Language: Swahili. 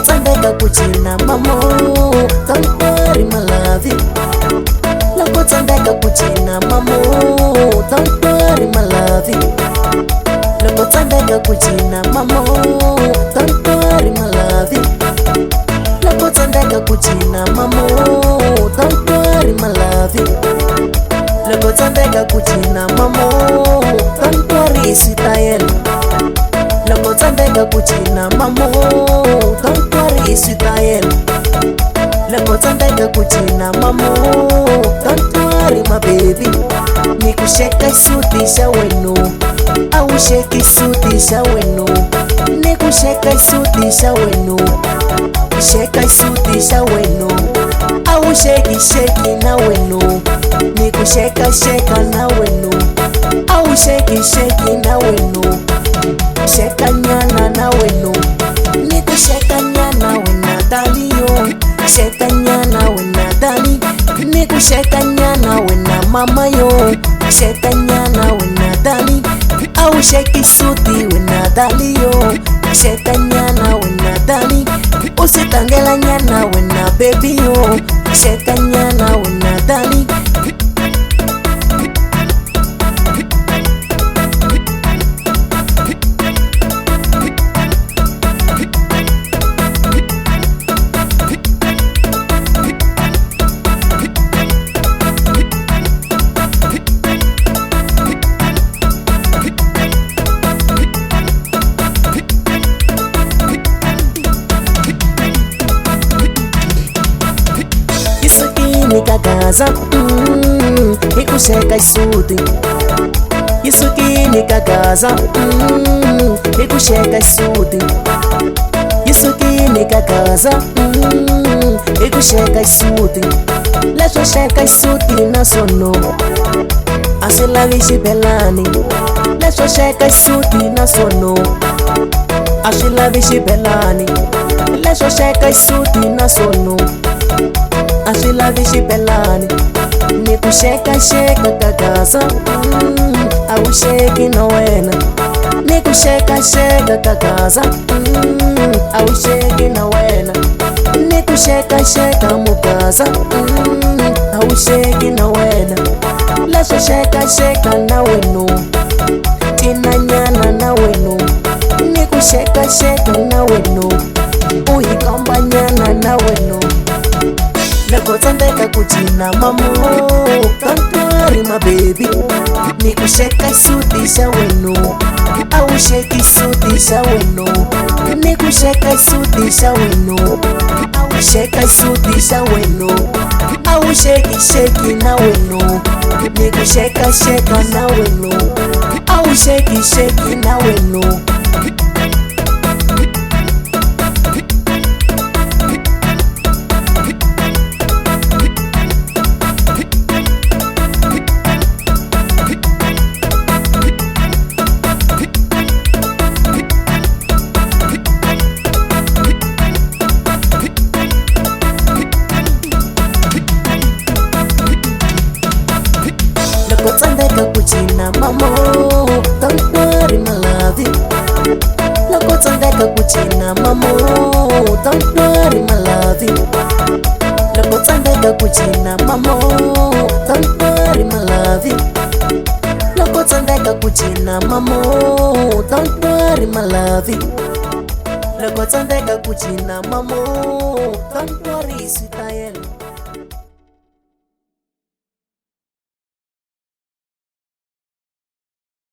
Tandeka kuchina mamo, don't worry my love. Loko tandeka kuchina mamo, don't worry my love. Loko tandeka kuchina mamo, don't worry my love. Loko tandeka kuchina mamo, don't worry my love. Loko tandeka kuchina mamo, don't worry sitael. Loko tandeka kuchina mamo, don't worry sitael. Loko tandeka kuchina mamo, don't worry my baby. Nikusheka isutisha wenu, au sheki isutisha wenu. Nikusheka isutisha wenu, sheka isutisha wenu, au sheki na wenu. Nikusheka sheka na wenu, au sheki na wenu. Sheka nyana na wenu, nikusheka nyana wena daliyo. Sheka nyana wena dali, nikusheka nyana wena mama yo. Sheka nyana wena dali, au sheki suti wena daliyo. Sheka nyana wena dali, usitangela nyana wena baby yo. Sheka nyana wena dali. Nikagaza, nikusheka isuti. Isuki nikagaza, nikusheka isuti. Isuki nikagaza, nikusheka isuti. Leswo sheka isuti na sono, asilavishi belani. Leswo sheka isuti na sono, asilavishi belani. Leswo sheka isuti na sono, asilavishi belani. Nikusheka sheka kagaza, au sheki na wena. Nikusheka sheka kagaza, au sheki na wena. Nikusheka sheka mukaza, au sheki na wena. Leswo sheka na wenu, tina nyana na wenu. Nikusheka sheka na wenu, uhikamba nyana na wenu. Loko tandeka kuchina mamo, don't worry my baby. Nikusheka isutisha wenu, au sheki isutisha wenu. Nikusheka isutisha wenu, au sheka isutisha wenu. Au sheki na wenu. Nikusheka sheka na wenu, au sheki na wenu. Loko tandeka kuchina mamo, don't worry my love. Loko tandeka kuchina mamo, don't worry my love. Loko tandeka kuchina mamo, don't worry my love. Loko tandeka kuchina mamo, don't worry my love. Loko tandeka kuchina mamo, don't worry sitael.